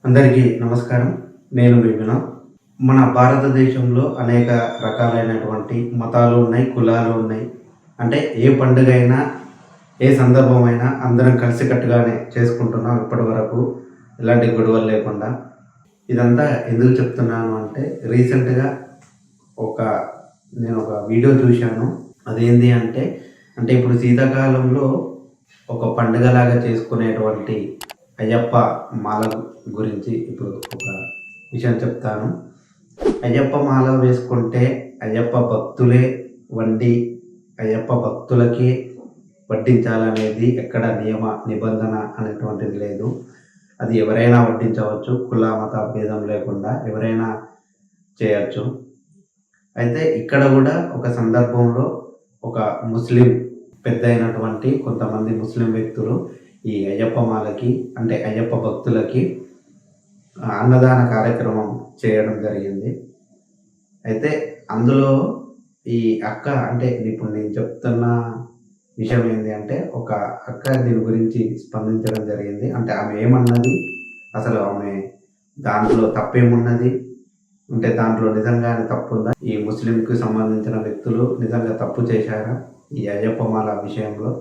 అందరికీ నమస్కారం. నేను మీ వినోద్. మన భారతదేశంలో అనేక రకాలైనటువంటి మతాలు ఉన్నాయి, కులాలు ఉన్నాయి. అంటే ఏ పండుగైనా, ఏ సందర్భమైనా అందరం కలిసికట్టుగానే చేసుకుంటున్నాం ఇప్పటివరకు ఎలాంటి గొడవలు లేకుండా. ఇదంతా ఎందుకు చెప్తున్నాను అంటే రీసెంట్‌గా ఒక నేను ఒక వీడియో చూశాను. అదేంది అంటే ఇప్పుడు శీతాకాలంలో ఒక పండుగలాగా చేసుకునేటువంటి అయ్యప్ప మాల గురించి ఇప్పుడు ఒక విషయం చెప్తాను. అయ్యప్ప మాల వేసుకుంటే అయ్యప్ప భక్తులే వండి అయ్యప్ప భక్తులకి వడ్డించాలనేది ఎక్కడ నియమ నిబంధన అనేటువంటిది లేదు. అది ఎవరైనా వడ్డించవచ్చు. కుల మత భేదం లేకుండా ఎవరైనా చేయొచ్చు. అయితే ఇక్కడ కూడా ఒక సందర్భంలో ఒక ముస్లిం పెద్దయినటువంటి కొంతమంది ముస్లిం వ్యక్తులు ఈ అయ్యప్ప మాలకి అంటే అయ్యప్ప భక్తులకి అన్నదాన కార్యక్రమం చేయడం జరిగింది. అయితే అందులో ఈ అక్క అంటే ఇప్పుడు నేను చెప్తున్న విషయం ఏంది అంటే ఒక అక్క దీని గురించి స్పందించడం జరిగింది. అంటే ఆమె ఏమన్నది, అసలు ఆమె దాంట్లో తప్పేమున్నది, అంటే దాంట్లో నిజంగానే తప్పుందా, ఈ ముస్లింకి సంబంధించిన వ్యక్తులు నిజంగా తప్పు చేశారా ఈ అయ్యప్ప మాల విషయంలో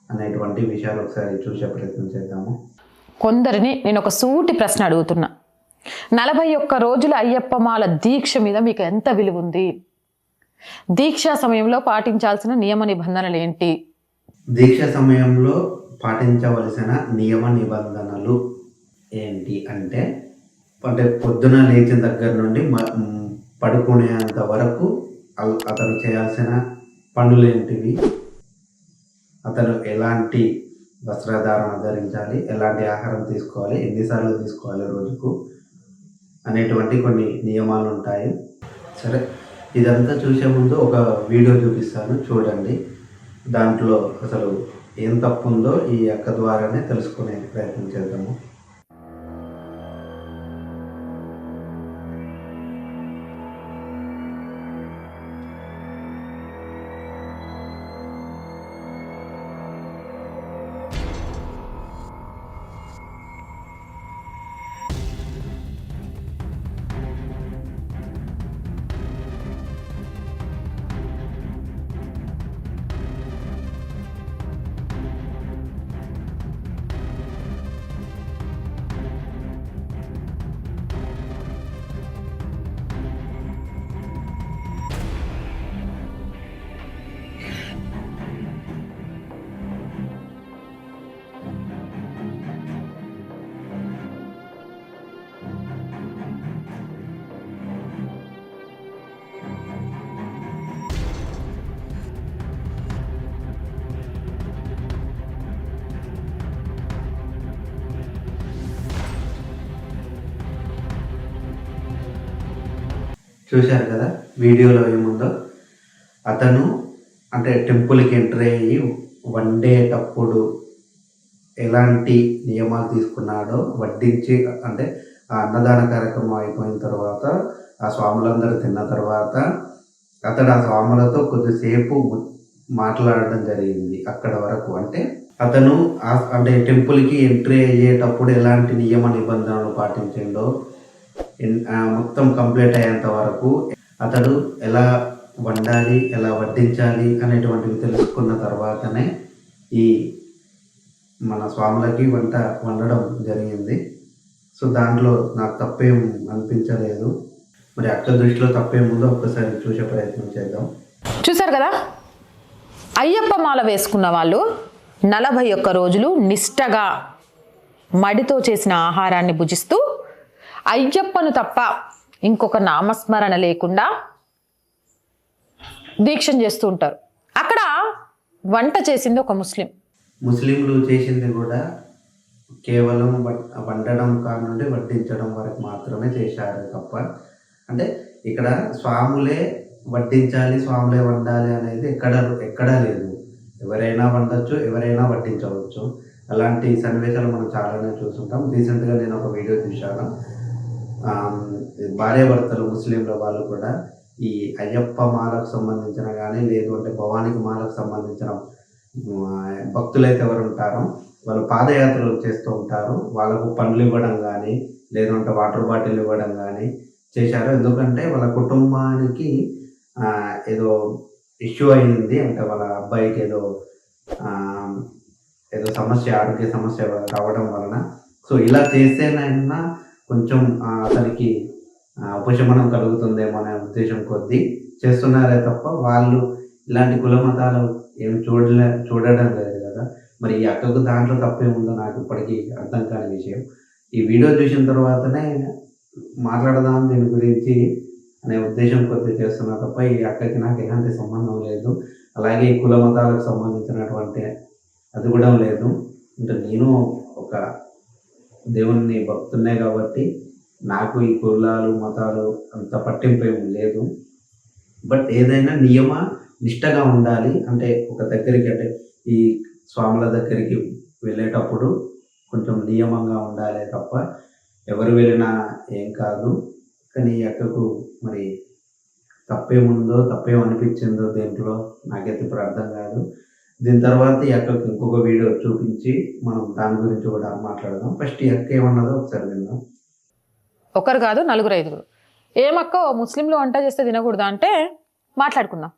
అనేటువంటి విషయాలు ఒకసారి చూసే ప్రయత్నం చేద్దాము. కొందరిని నేను ఒక సూటి ప్రశ్న అడుగుతున్నా. 41 రోజుల అయ్యప్ప మాల దీక్ష మీద మీకు ఎంత విలువ ఉంది? దీక్షా సమయంలో పాటించాల్సిన నియమ నిబంధనలు ఏంటి? దీక్ష సమయంలో పాటించవలసిన నియమ నిబంధనలు ఏంటి అంటే పొద్దున లేచిన దగ్గర నుండి పడుకునేంత వరకు అతను చేయాల్సిన పనులు ఏంటివి, అతను ఎలాంటి వస్త్రధారణ ధరించాలి, ఎలాంటి ఆహారం తీసుకోవాలి, ఎన్నిసార్లు తీసుకోవాలి రోజుకు అనేటువంటి కొన్ని నియమాలు ఉంటాయి. సరే, ఇదంతా చూసే ముందు ఒక వీడియో చూపిస్తాను, చూడండి. దాంట్లో అసలు ఏం తప్పు ఉందో ఈ అక్క ద్వారానే తెలుసుకునే ప్రయత్నం చేద్దాము. చూశారు కదా వీడియోలో ఏముందో. అతను అంటే టెంపుల్కి ఎంటర్ అయ్యి వండేటప్పుడు ఎలాంటి నియమాలు తీసుకున్నాడో, వడ్డించి అంటే ఆ అన్నదాన కార్యక్రమం అయిపోయిన తర్వాత ఆ స్వాములందరూ తిన్న తర్వాత అతడు ఆ స్వాములతో కొద్దిసేపు మాట్లాడడం జరిగింది. అక్కడ వరకు అంటే అతను అంటే టెంపుల్కి ఎంట్రీ అయ్యేటప్పుడు ఎలాంటి నియమ నిబంధనలు పాటించిండో మొత్తం కంప్లీట్ అయ్యేంత వరకు అతడు ఎలా వండాలి, ఎలా వడ్డించాలి అనేటువంటివి తెలుసుకున్న తర్వాతనే ఈ మన స్వాములకి వండడం జరిగింది. సో దాంట్లో నాకు తప్పేం అనిపించలేదు. మరి అక్క దృష్టిలో తప్పేముందో ఒక్కసారి చూసే ప్రయత్నం చేద్దాం. చూశారు కదా, అయ్యప్ప మాల వేసుకున్న వాళ్ళు 41 రోజులు నిష్టగా మడితో చేసిన ఆహారాన్ని భుజిస్తూ అయ్యప్పను తప్ప ఇంకొక నామస్మరణ లేకుండా దీక్షం చేస్తూ ఉంటారు. అక్కడ వంట చేసింది ఒక ముస్లింలు చేసింది కూడా కేవలం వండడం కానుండి వడ్డించడం వరకు మాత్రమే చేశారు తప్ప, అంటే ఇక్కడ స్వాములే వడ్డించాలి, స్వాములే వండాలి అనేది ఎక్కడా లేదు. ఎవరైనా వండొచ్చు, ఎవరైనా వడ్డించవచ్చు. అలాంటి సన్నివేశాలు మనం చాలానే చూస్తుంటాం. రీసెంట్గా నేను ఒక వీడియో చూశాను. భార్యాభర్తలు ముస్లింల వాళ్ళు కూడా ఈ అయ్యప్ప మాలకు సంబంధించిన కానీ లేదు అంటే భవానికి మాలకు సంబంధించిన భక్తులైతే ఎవరు ఉంటారో వాళ్ళు పాదయాత్రలు చేస్తూ ఉంటారు. వాళ్ళకు పండ్లు ఇవ్వడం కానీ లేదంటే వాటర్ బాటిల్ ఇవ్వడం కానీ చేశారు. ఎందుకంటే వాళ్ళ కుటుంబానికి ఏదో ఇష్యూ అయింది. అంటే వాళ్ళ అబ్బాయికి ఆహ్, ఏదో సమస్య, ఆరోగ్య సమస్య రావడం వలన. సో, ఇలా చేస్తేనైనా కొంచెం అతనికి ఉపశమనం కలుగుతుందేమో అనే ఉద్దేశం కొద్దీ చేస్తున్నారే తప్ప, వాళ్ళు ఇలాంటి కుల మతాలు ఏమి చూడడం లేదు కదా! మరి ఈ అక్కకు దాంట్లో తప్పేముందో నాకు ఇప్పటికీ అర్థం కాని విషయం. ఈ వీడియో చూసిన తర్వాతనే మాట్లాడదాం దీని గురించి అనే ఉద్దేశం కొద్దీ చేస్తున్నా తప్ప, ఈ అక్కకి నాకు ఎలాంటి సంబంధం లేదు. అలాగే ఈ కుల మతాలకు సంబంధించినటువంటి అది కూడా లేదు. అంటే నేను ఒక దేవుని భక్తున్నే కాబట్టి నాకు ఈ కులాలు, మతాలు అంత పట్టింపు ఏమి లేదు. బట్ ఏదైనా నిష్టగా ఉండాలి. అంటే ఒక దగ్గరికి, అంటే ఈ స్వాముల దగ్గరికి వెళ్ళేటప్పుడు కొంచెం నియమంగా ఉండాలే తప్ప, ఎవరు వెళ్ళినా ఏం కాదు. కానీ ఈ అక్కకు మరి తప్పేముందో, తప్పేమనిపించిందో దేంట్లో నాకైతే ఇప్పుడు అర్థం కాదు. దీని తర్వాత ఈ అక్కకు ఇంకొక వీడియో చూపించి మనం దాని గురించి కూడా మాట్లాడదాం. ఫస్ట్ ఈ అక్క ఏమన్నదో ఒకసారి విందాం. ఒకరు కాదు, నలుగురు ఐదుగురు. ఏమక్క ముస్లింలు వంట చేస్తే తినకూడదా అంటే మాట్లాడుకుందాం.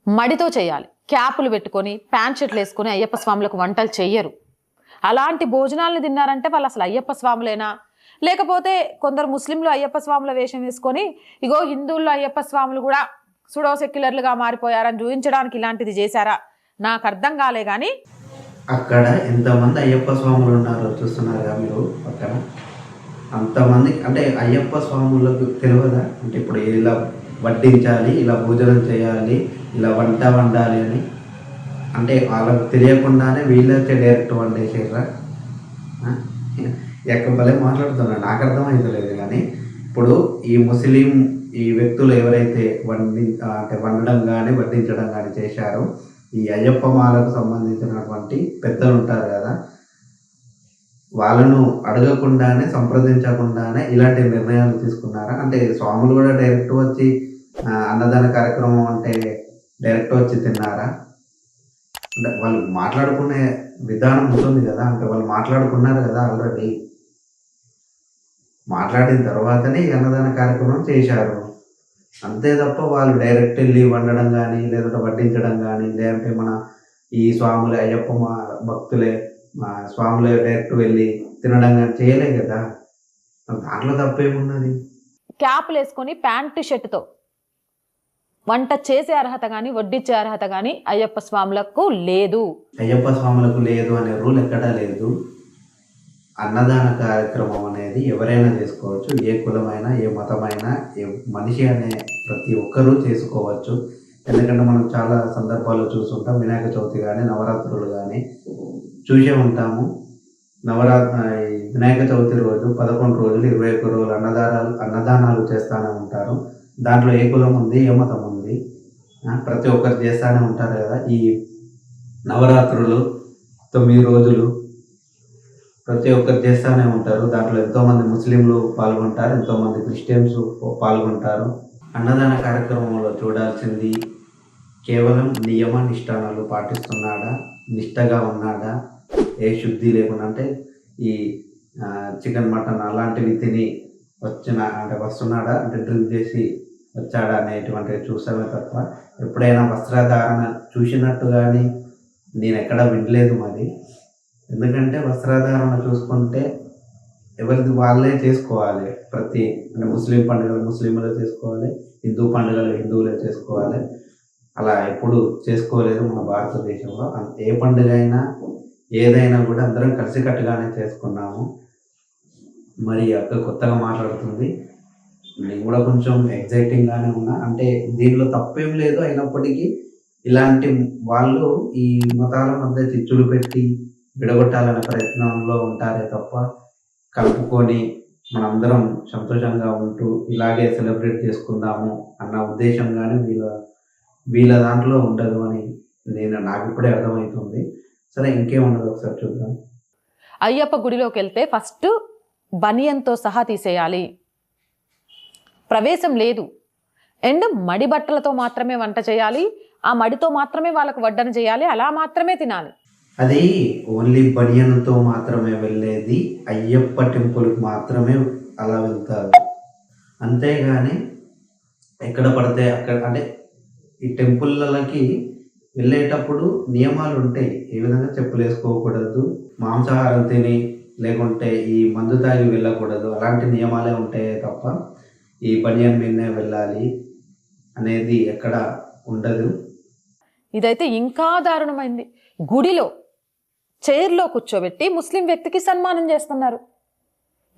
మడితో చేయాలి, క్యాపులు పెట్టుకొని ప్యాంట్ షర్ట్లు వేసుకొని అయ్యప్ప స్వాములకు వంటలు చెయ్యరు. అలాంటి భోజనాలను తిన్నారంటే వాళ్ళు అసలు అయ్యప్ప స్వాములేనా, లేకపోతే కొందరు ముస్లింలు అయ్యప్ప స్వాముల వేషం వేసుకొని ఇగో హిందువుల్లో అయ్యప్ప స్వాములు కూడా సుడో సెక్యులర్లుగా మారిపోయారని చూపించడానికి ఇలాంటిది చేశారా, నాకు అర్థం కాలే. కానీ అక్కడ ఎంతమంది అయ్యప్ప స్వాములు ఉన్నారో చూస్తున్నారుగా మీరు పక్కన. అంతమంది అంటే అయ్యప్ప స్వాములకు తెలియదా అంటే ఇప్పుడు ఇలా వడ్డించాలి, ఇలా భోజనం చేయాలి, ఇలా వంట వండాలి అని? అంటే వాళ్ళకు తెలియకుండానే వీళ్ళైతే డైరెక్ట్ వండేసారా? ఎక్కడ భలే మాట్లాడుతున్నా, నాకు అర్థమైతలేదు. కానీ ఇప్పుడు ఈ వ్యక్తులు ఎవరైతే అంటే వండడం కానీ వడ్డించడం కానీ చేశారో, ఈ అయ్యప్ప మాలకు సంబంధించినటువంటి పెద్దలు ఉంటారు కదా, వాళ్ళను అడగకుండానే, సంప్రదించకుండానే ఇలాంటి నిర్ణయాలు తీసుకున్నారా? అంటే స్వాములు కూడా డైరెక్ట్ వచ్చి అన్నదాన కార్యక్రమం అంటే డైరెక్ట్ వచ్చి తిన్నారా? అంటే వాళ్ళు మాట్లాడుకునే విధానం ఉంటుంది కదా, అంటే వాళ్ళు మాట్లాడుకున్నారు కదా ఆల్రెడీ. మాట్లాడిన తర్వాతనే ఈ అన్నదాన కార్యక్రమం చేశారు. అంతే తప్ప వాళ్ళు డైరెక్ట్ వెళ్ళి వండడం కానీ, లేదంటే వడ్డించడం కానీ, లేదంటే మన ఈ స్వాములే అయ్యప్ప భక్తులే స్వాములే డైరెక్ట్ వెళ్ళి తినడం కానీ చేయలే కదా. దాంట్లో తప్పేమున్నది? క్యాపులు వేసుకొని ప్యాంటు షర్టుతో వంట చేసే అర్హత కానీ వడ్డించే అర్హత కానీ అయ్యప్ప స్వాములకు లేదు. అయ్యప్ప స్వాములకు లేదు అనే రూల్ ఎక్కడా లేదు. అన్నదాన కార్యక్రమం అనేది ఎవరైనా చేసుకోవచ్చు. ఏ కులమైనా, ఏ మతమైనా, ఏ మనిషి అనే ప్రతి ఒక్కరూ చేసుకోవచ్చు. ఎందుకంటే మనం చాలా సందర్భాల్లో చూస్తుంటాం. వినాయక చవితి కానీ, నవరాత్రులు కానీ చూసే ఉంటాము. వినాయక చవితి రోజు 11 రోజులు, 21 రోజులు అన్నదానాలు చేస్తూనే ఉంటారు. దాంట్లో ఏ కులం ఉంది, ఏ మతం ఉంది, ప్రతి ఒక్కరు చేస్తూనే ఉంటారు కదా. ఈ నవరాత్రులు 9 రోజులు ప్రతి ఒక్కరు చేస్తూనే ఉంటారు. దాంట్లో ఎంతోమంది ముస్లింలు పాల్గొంటారు, ఎంతోమంది క్రిస్టియన్స్ పాల్గొంటారు. అన్నదాన కార్యక్రమంలో చూడాల్సింది కేవలం నియమ నిష్ఠానాలు పాటిస్తున్నాడా, నిష్టగా ఉన్నాడా, ఏ శుద్ధి లేకుండా, అంటే ఈ చికెన్ మటన్ అలాంటివి తిని వస్తున్నాడా, అంటే డ్రింక్ చేసి వచ్చాడా అనేటువంటివి చూసామే తప్ప ఎప్పుడైనా వస్త్రధారణ చూసినట్టు కానీ నేను ఎక్కడా వినలేదు మరి. ఎందుకంటే వస్త్రధారణ చూసుకుంటే ఎవరిది వాళ్ళే చేసుకోవాలి. అంటే ముస్లిం పండుగలు ముస్లింలే చేసుకోవాలి, హిందూ పండుగలు హిందువులే చేసుకోవాలి. అలా ఎప్పుడు చేసుకోలేదు మన భారతదేశంలో. ఏ పండుగ అయినా ఏదైనా కూడా అందరం కలిసికట్టుగానే చేసుకున్నాము. మరి అక్క కొత్తగా మాట్లాడుతుంది. నేను కూడా కొంచెం ఎగ్జైటింగ్గానే ఉన్నా. అంటే దీనిలో తప్పేం లేదు, అయినప్పటికీ ఇలాంటి వాళ్ళు ఈ మతాల మధ్య చిచ్చులు పెట్టి విడగొట్టాలనే ప్రయత్నంలో ఉంటారే తప్ప, కలుపుకొని మనందరం సంతోషంగా ఉంటూ ఇలాగే సెలబ్రేట్ చేసుకుందాము అన్న ఉద్దేశం కానీ వీళ్ళ దాంట్లో ఉండదు అని నాకు ఇప్పుడే అర్థమవుతుంది. సరే, ఇంకేముండదు ఒకసారి చూద్దాం. అయ్యప్ప గుడిలోకి వెళ్తే ఫస్ట్ బనియన్తో సహా తీసేయాలి, ప్రవేశం లేదు. అండ్ మడి బట్టలతో మాత్రమే వంట చేయాలి, ఆ మడితో మాత్రమే వాళ్ళకు వడ్డన చేయాలి, అలా మాత్రమే తినాలి. అది ఓన్లీ బనియన్తో మాత్రమే వెళ్ళేది, అయ్యప్ప టెంపుల్కి మాత్రమే అలా వెళ్తారు. అంతేగాని ఎక్కడ పడితే అక్కడ అంటే ఈ టెంపుల్లకి వెళ్ళేటప్పుడు నియమాలు ఉంటాయి. ఏ విధంగా చెప్పులు వేసుకోకూడదు, మాంసాహారం తిని లేకుంటే ఈ మందు తాగి వెళ్ళకూడదు, అలాంటి నియమాలే ఉంటాయి తప్ప ఈ బనియన్ మీదనే వెళ్ళాలి అనేది ఎక్కడ ఉండదు. ఇదైతే ఇంకా దారుణమైంది. గుడిలో చైర్లో కూర్చోబెట్టి ముస్లిం వ్యక్తికి సన్మానం చేస్తున్నారు.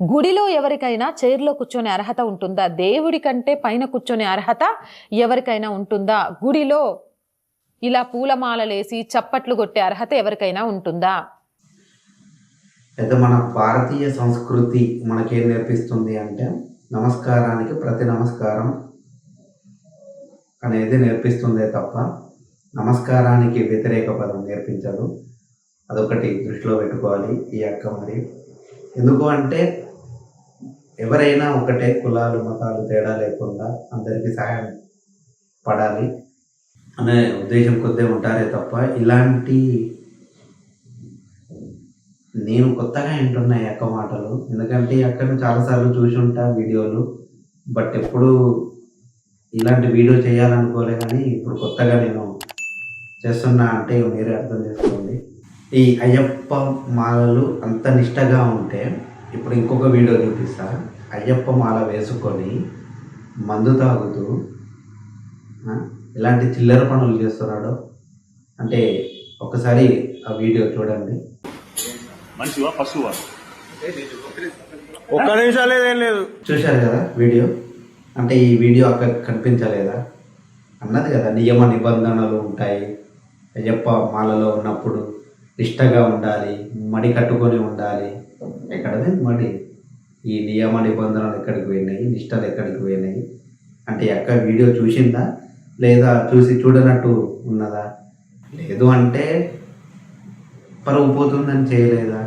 గుడిలో ఎవరికైనా చైర్లో కూర్చొనే అర్హత ఉంటుందా? దేవుడి కంటే పైన కూర్చొనే అర్హత ఎవరికైనా ఉంటుందా? గుడిలో ఇలా పూలమాలలేసి చప్పట్లు కొట్టే అర్హత ఎవరికైనా ఉంటుందా? అయితే మన భారతీయ సంస్కృతి మనకేం నేర్పిస్తుంది అంటే నమస్కారానికి ప్రతి నమస్కారం అనేది నేర్పిస్తుందే తప్ప నమస్కారానికి వ్యతిరేక పదం నేర్పించదు. అదొకటి దృష్టిలో పెట్టుకోవాలి ఈ అక్క. మరి ఎందుకు అంటే ఎవరైనా ఒకటే, కులాలు మతాలు తేడా లేకుండా అందరికీ సహాయం పడాలి అనే ఉద్దేశం కొద్దే ఉంటారే తప్ప ఇలాంటి నేను కొత్తగా వింటున్నా ఈ అక్క మాటలు. ఎందుకంటే ఈ అక్కను చాలాసార్లు చూసి ఉంటా వీడియోలు, బట్ ఎప్పుడు ఇలాంటి వీడియో చేయాలనుకోలే. కానీ ఇప్పుడు కొత్తగా నేను చేస్తున్నా అంటే మీరే అర్థం చేసుకోండి. ఈ అయ్యప్ప మాలలు అంత నిష్టగా ఉంటే ఇప్పుడు ఇంకొక వీడియో చూపిస్తా. అయ్యప్ప మాల వేసుకొని మందు తాగుతూ ఇలాంటి చిల్లర పనులు చేస్తున్నాడు అంటే ఒకసారి ఆ వీడియో చూడండి. మనిషివా పశువా? ఒక్క నిమిషం లేదేం లేదు. చూశారు కదా వీడియో? అంటే ఈ వీడియో అక్కడ కనిపించలేదా? అన్నది కదా నియమ నిబంధనలు ఉంటాయి, అయ్యప్ప మాలలో ఉన్నప్పుడు నిష్టగా ఉండాలి, మడి కట్టుకొని ఉండాలి. ఎక్కడదే మడి? ఈ నియమ నిబంధనలు ఎక్కడికి పోయినాయి, నిష్టలు ఎక్కడికి పోయినాయి? అంటే అక్క వీడియో చూసిందా లేదా చూసి చూడనట్టు ఉన్నదా? లేదు అంటే పరువు పోతుందని చేయలేదా?